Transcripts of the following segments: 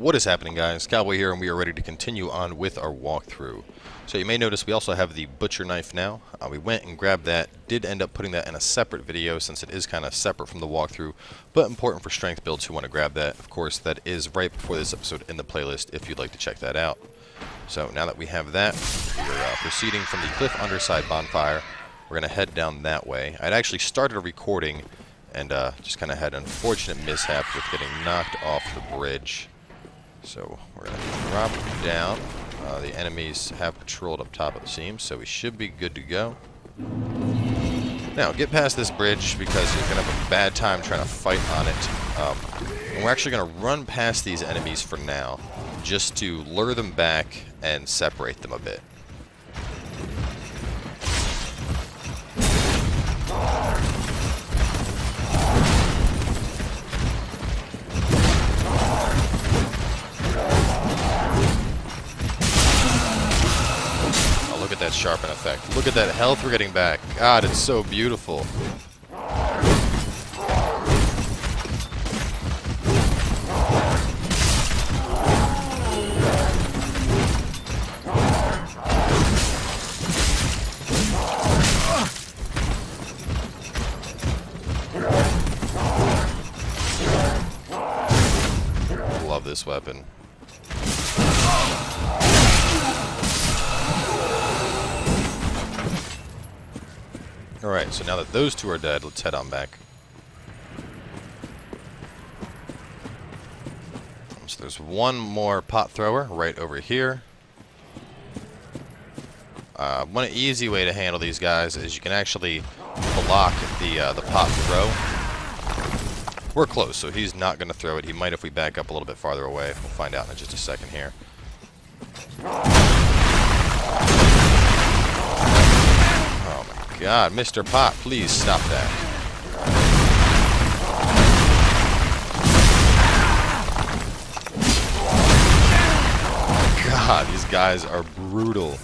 What is happening, guys? Cowboy here, and we are ready to continue on with our walkthrough. So you may notice we also have the butcher knife now. We went and grabbed that, did end up putting that in a separate video since it is kind of separate from the walkthrough, but important for strength builds who want to grab that. Of course, that is right before this episode in the playlist if you'd like to check that out. So now that we have that, we're proceeding from the cliff underside bonfire. We're going to head down that way. I'd actually started a recording and just kind of had an unfortunate mishap with getting knocked off the bridge. So we're going to drop down. The enemies have patrolled up top, it seems, so we should be good to go. Now, get past this bridge because you're going to have a bad time trying to fight on it. And we're actually going to run past these enemies for now, just to lure them back and separate them a bit. Look at that sharpen effect. Look at that health we're getting back. God, it's so beautiful. Love this weapon. Alright, so now that those two are dead, let's head on back. So there's one more pot thrower right over here. One easy way to handle these guys is you can actually block the pot throw. We're close, so he's not going to throw it. He might if we back up a little bit farther away. We'll find out in just a second here. God, Mr. Pot, please stop that. God, these guys are brutal.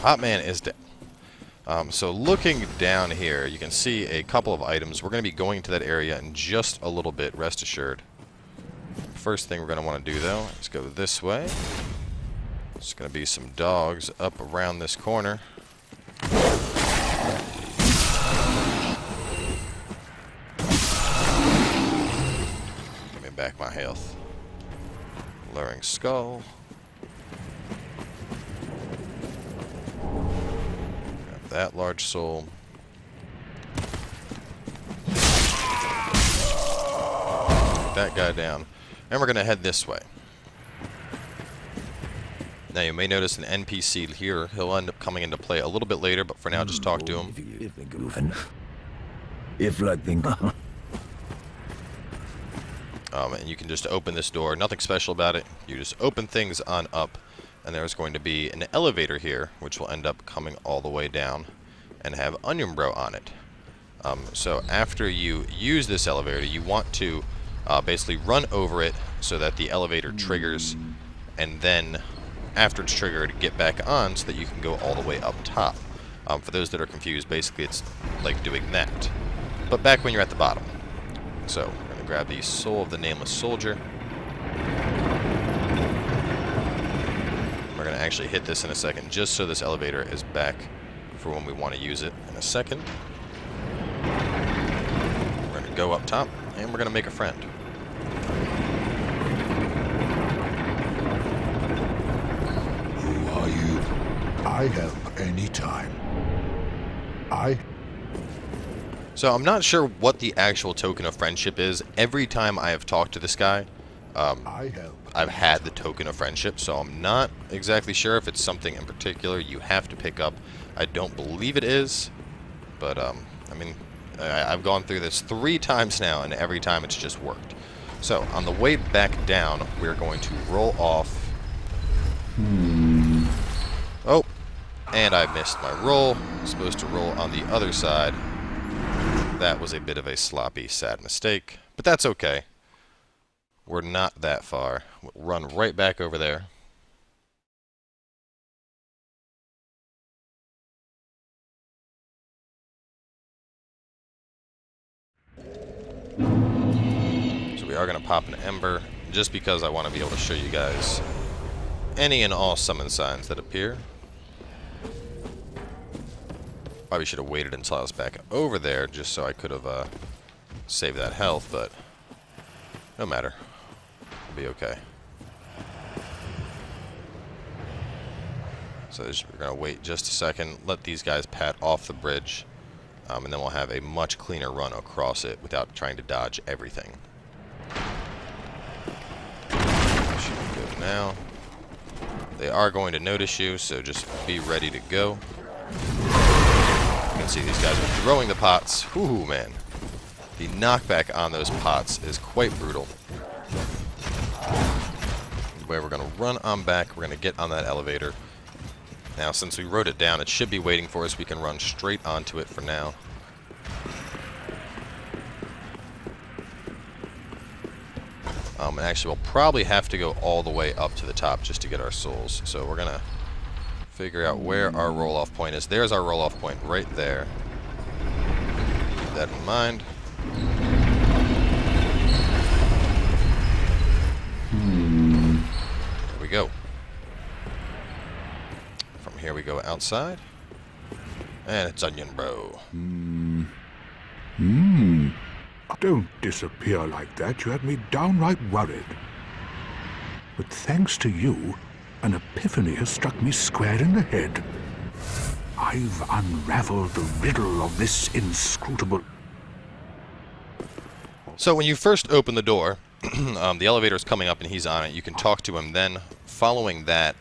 Hot Man is dead. So looking down here, you can see a couple of items. We're going to be going to that area in just a little bit, rest assured. First thing we're going to want to do, though, is go this way. There's going to be some dogs up around this corner. Give me back my health. Luring skull. Grab that large soul. Get that guy down. And we're going to head this way. Now you may notice an NPC here. He'll end up coming into play a little bit later, but for now just talk to him. And you can just open this door. Nothing special about it. You just open things on up. And there's going to be an elevator here, which will end up coming all the way down and have Onion Bro on it. So after you use this elevator, you want to basically run over it so that the elevator triggers, and then after it's triggered, get back on so that you can go all the way up top. For those that are confused, basically it's like doing that, but back when you're at the bottom. So we're going to grab the soul of the Nameless Soldier. We're going to actually hit this in a second, just so this elevator is back for when we want to use it in a second. We're going to go up top, and we're going to make a friend. Who are you? I help anytime. So I'm not sure what the actual token of friendship is. Every time I have talked to this guy, I've had the token of friendship, so I'm not exactly sure if it's something in particular you have to pick up. I don't believe it is, but I mean, I've gone through this 3 times now, and every time it's just worked. So, on the way back down, we're going to roll off. Oh, and I missed my roll. I'm supposed to roll on the other side. That was a bit of a sloppy, sad mistake, but that's okay. We're not that far. We'll run right back over there. we are going to pop an ember, just because I want to be able to show you guys any and all summon signs that appear. Probably should have waited until I was back over there, just so I could have saved that health, but no matter. It'll be okay. So we're going to wait just a second, let these guys pat off the bridge, and then we'll have a much cleaner run across it without trying to dodge everything. Should be good now. They are going to notice you, so just be ready to go. You can see these guys are throwing the pots. Ooh, man. The knockback on those pots is quite brutal. Where we're going to run on back, we're going to get on that elevator. Now, since we wrote it down, it should be waiting for us. We can run straight onto it for now. And actually, we'll probably have to go all the way up to the top just to get our souls. So we're going to figure out where our roll-off point is. There's our roll-off point right there. Keep that in mind. There we go. From here we go outside. And it's Onion Bro. Don't disappear like that. You had me downright worried. But thanks to you, an epiphany has struck me square in the head. I've unraveled the riddle of this inscrutable... So when you first open the door, the elevator's coming up and he's on it. You can talk to him then. Following that,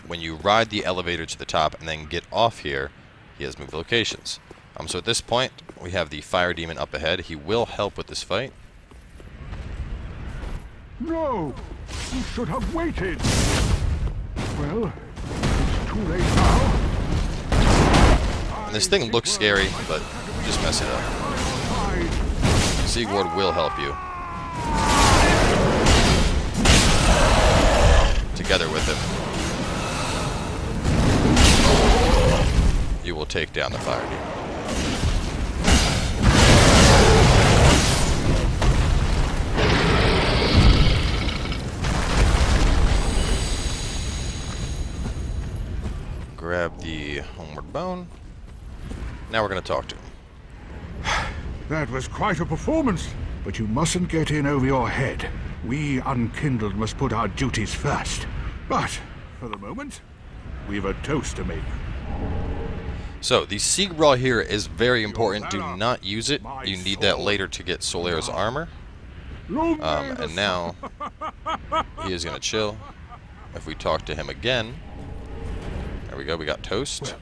when you ride the elevator to the top and then get off here, he has moved locations. So at this point, we have the fire demon up ahead. He will help with this fight. No! You should have waited! Well, it's too late now. And this thing looks scary, but just mess it up. Sigurd will help you. Together with him, you will take down the fire demon. Grab the homeward bone. Now we're going to talk to him. That was quite a performance. But you mustn't get in over your head. We unkindled must put our duties first. But, for the moment, we've a toast to make. So, the Siegbrawl here is very important. Do not use it. You need that later to get Solaire's armor. And now, he is going to chill. If we talk to him again... There we go, we got toast. Well,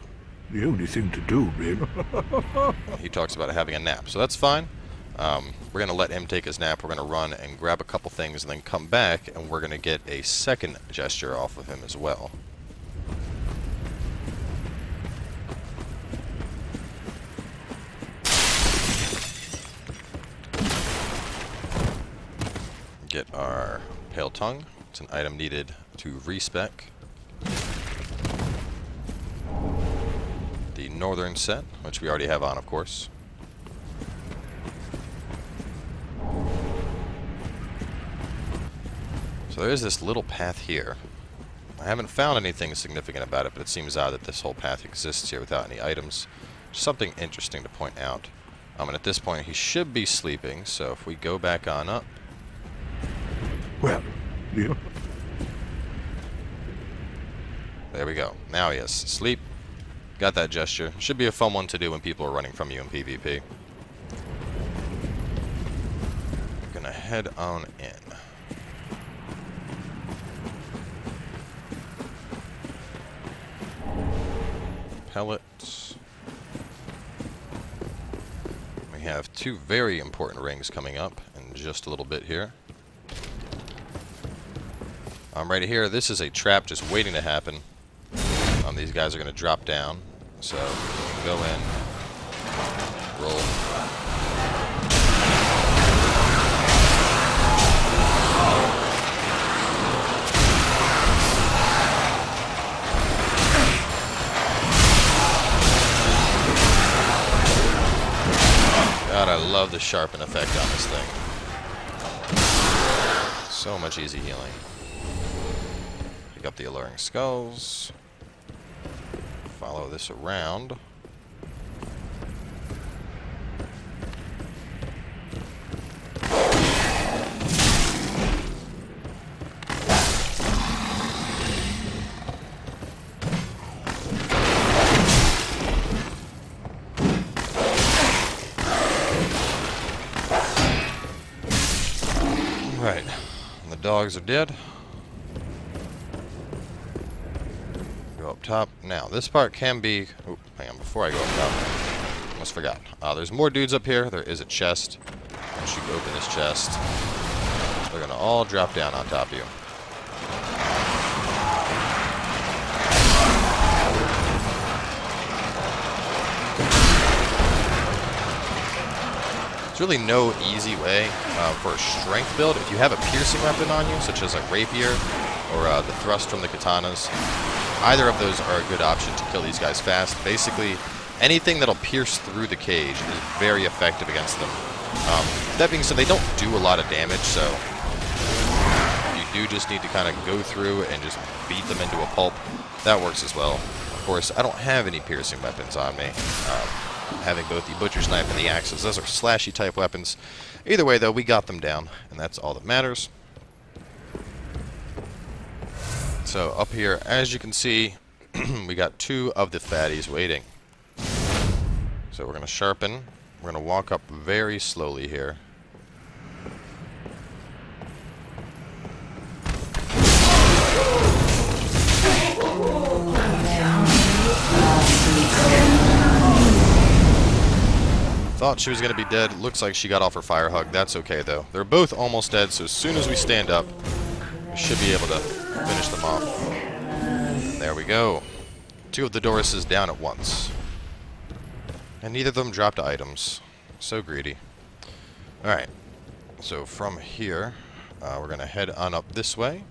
the only thing to do, really. He talks about having a nap, so that's fine. We're going to let him take his nap. We're going to run and grab a couple things and then come back, and we're going to get a second gesture off of him as well. Get our Pale Tongue. It's an item needed to respec. The Northern set, which we already have on, of course. So there is this little path here. I haven't found anything significant about it, but it seems odd that this whole path exists here without any items. Something interesting to point out. And at this point, he should be sleeping, so if we go back on up... Well, yeah. There we go. Now he is asleep. Got that gesture. Should be a fun one to do when people are running from you in PvP. Gonna head on in. Pellets. We have two very important rings coming up in just a little bit here. Right here, this is a trap just waiting to happen. These guys are going to drop down, so you can go in, roll. God, I love the sharpen effect on this thing. So much easy healing. Pick up the alluring skulls. Follow this around. Right, the dogs are dead. Go up top. Now, this part can be... Oh, hang on, before I go up top, almost forgot. There's more dudes up here. There is a chest. Once you open this chest, they're going to all drop down on top of you. Really no easy way for a strength build. If you have a piercing weapon on you, such as a rapier or the thrust from the katanas, either of those are a good option to kill these guys fast. Basically, anything that'll pierce through the cage is very effective against them. That being said, they don't do a lot of damage, so you do just need to kind of go through and just beat them into a pulp. That works as well. Of course, I don't have any piercing weapons on me. Having both the butcher's knife and the axes. Those are slashy type weapons. Either way, though, we got them down, and that's all that matters. So up here, as you can see, we got two of the fatties waiting. So we're going to sharpen. We're going to walk up very slowly here. Thought she was going to be dead. Looks like she got off her fire hug. That's okay, though. They're both almost dead, so as soon as we stand up, we should be able to finish them off. There we go. Two of the Doruses down at once. And neither of them dropped items. So greedy. Alright. So from here, we're going to head on up this way.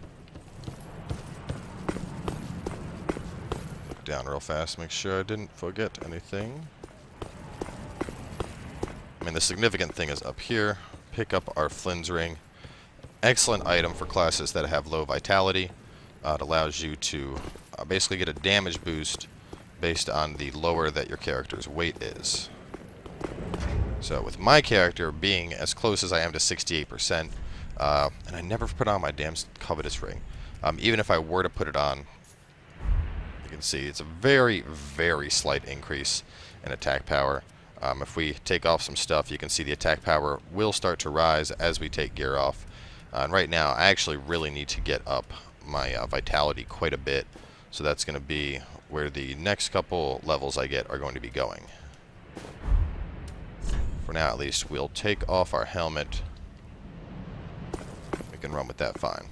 Look down real fast, make sure I didn't forget anything. I mean, the significant thing is up here, pick up our Flynn's Ring. Excellent item for classes that have low vitality. It allows you to basically get a damage boost based on the lower that your character's weight is. So with my character being as close as I am to 68%, and I never put on my damn covetous ring, even if I were to put it on, you can see it's a very, very slight increase in attack power. If we take off some stuff, you can see the attack power will start to rise as we take gear off. And right now, I actually really need to get up my vitality quite a bit. So that's going to be where the next couple levels I get are going to be going. For now, at least, we'll take off our helmet. We can run with that fine.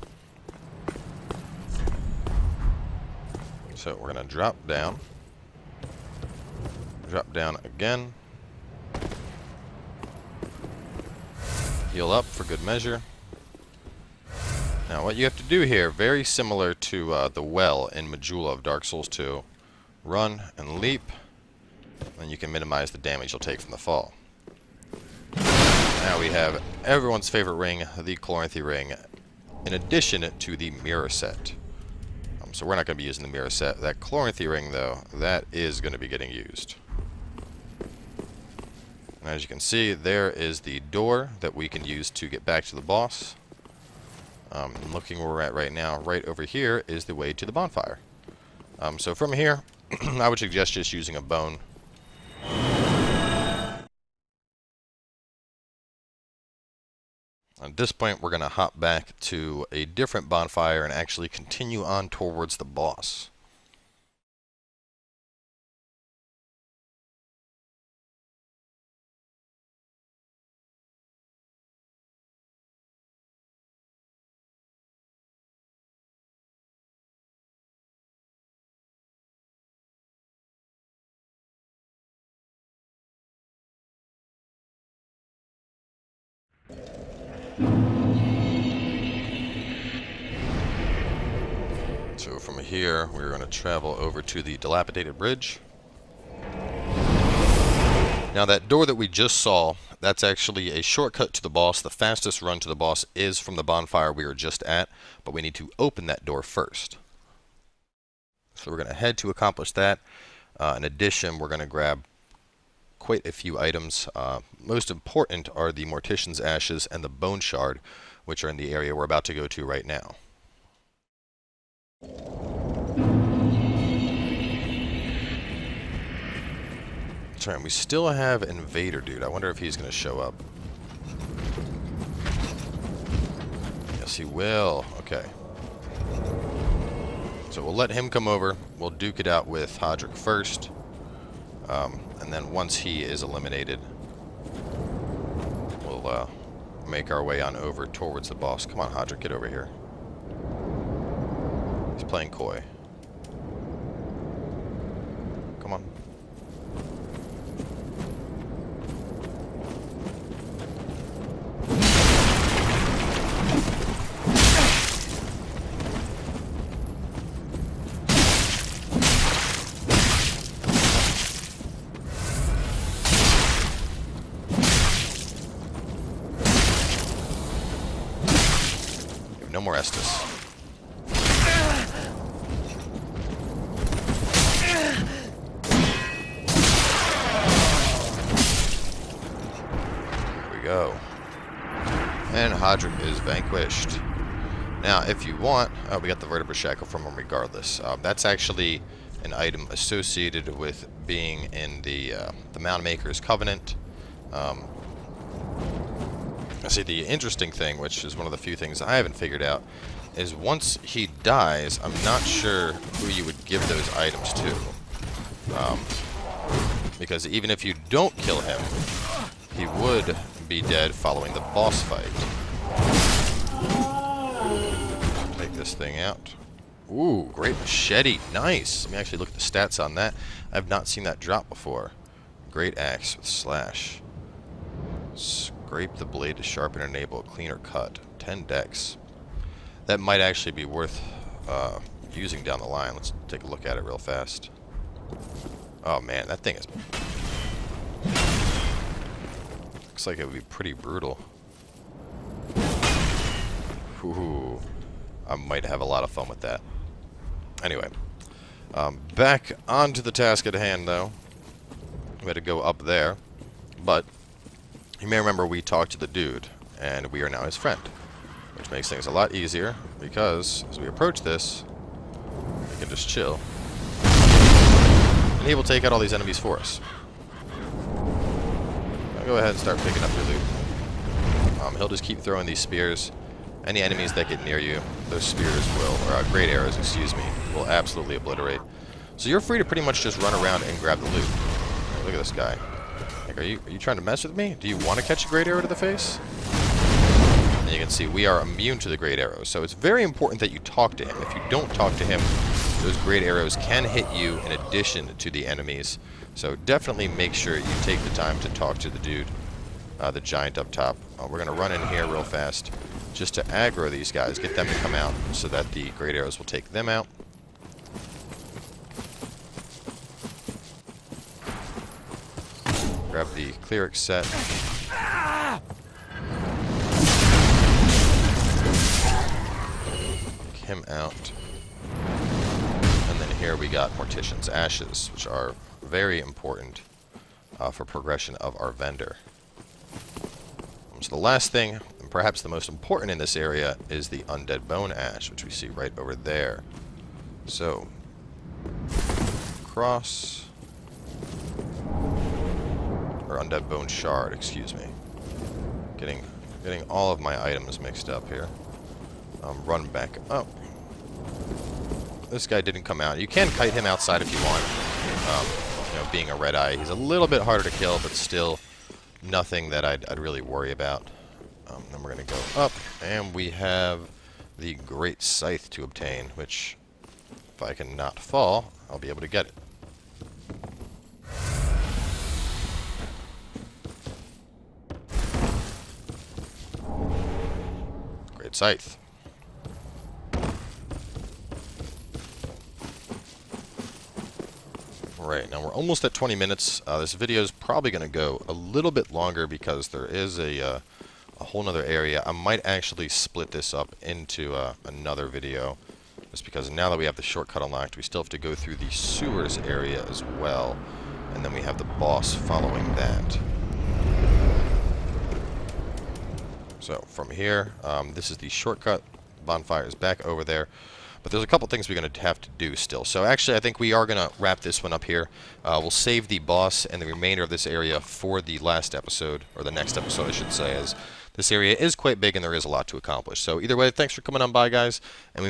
So we're going to drop down. Drop down again. Heal up for good measure. Now what you have to do here, very similar to the well in Majula of Dark Souls 2, run and leap, and you can minimize the damage you'll take from the fall. Now we have everyone's favorite ring, the Chloranthy ring, in addition to the mirror set. So we're not going to be using the mirror set. That Chloranthy ring, though, that is going to be getting used. And as you can see, there is the door that we can use to get back to the boss. Looking where we're at right now, right over here is the way to the bonfire. So from here, I would suggest just using a bone. At this point, we're going to hop back to a different bonfire and actually continue on towards the boss. So from here, we're going to travel over to the dilapidated bridge. Now that door that we just saw, That's actually a shortcut to the boss. The fastest run to the boss is from the bonfire we were just at, but we need to open that door first. So we're going to head to accomplish that. In addition, we're going to grab quite a few items. Most important are the Mortician's Ashes and the Bone Shard, which are in the area we're about to go to right now. That's right, we still have Invader Dude. I wonder if he's going to show up. Yes, he will. Okay. So we'll let him come over. We'll duke it out with Hodrick first. And then once he is eliminated, we'll make our way on over towards the boss. Come on, Hodrick, get over here. He's playing coy. Come on. No more Estus. Here we go. And Hodrick is vanquished. Now, if you want, we got the Vertebra Shackle from him regardless. That's actually an item associated with being in the Mound Maker's Covenant. See, the interesting thing, which is one of the few things I haven't figured out, is once he dies, I'm not sure who you would give those items to. Because even if you don't kill him, he would be dead following the boss fight. Take this thing out. Ooh, great machete. Nice. Let me actually look at the stats on that. I've not seen that drop before. Great axe with slash. Scrape the blade to sharpen and enable a cleaner cut. 10 dex. That might actually be worth using down the line. Let's take a look at it real fast. Oh man, that thing is... looks like it would be pretty brutal. Ooh, I might have a lot of fun with that. Anyway, back onto the task at hand though. We had to go up there, but you may remember we talked to the dude, and we are now his friend, which makes things a lot easier, because as we approach this, we can just chill, and he will take out all these enemies for us. I'll go ahead and start picking up your loot. He'll just keep throwing these spears. Any enemies that get near you, those spears will, or great arrows, excuse me, will absolutely obliterate. So you're free to pretty much just run around and grab the loot. Look at this guy. Like, are you trying to mess with me? Do you want to catch a great arrow to the face? And you can see we are immune to the great arrows. So it's very important that you talk to him. If you don't talk to him, those great arrows can hit you in addition to the enemies. So definitely make sure you take the time to talk to the dude, the giant up top. We're going to run in here real fast just to aggro these guys, get them to come out so that the great arrows will take them out. Grab the cleric set. Take him out. And then here we got Mortician's Ashes, which are very important for progression of our vendor. So the last thing, and perhaps the most important in this area, is the Undead Bone Ash, which we see right over there. So, cross... or Undead Bone Shard, excuse me. Getting all of my items mixed up here. Run back up. This guy didn't come out. You can kite him outside if you want. You know, being a red eye, he's a little bit harder to kill, but still nothing that I'd really worry about. Then we're going to go up, and we have the Great Scythe to obtain, which, if I can not fall, I'll be able to get it. Great Scythe. Alright, now we're almost at 20 minutes. This video is probably going to go a little bit longer because there is a whole nother area. I might actually split this up into another video, just because now that we have the shortcut unlocked, we still have to go through the sewers area as well, and then we have the boss following that. So from here, this is the shortcut. Bonfire is back over there. But there's a couple things we're going to have to do still. So actually, I think we are going to wrap this one up here. We'll save the boss and the remainder of this area for the last episode, or the next episode, I should say, as this area is quite big and there is a lot to accomplish. So either way, thanks for coming on by, guys, and we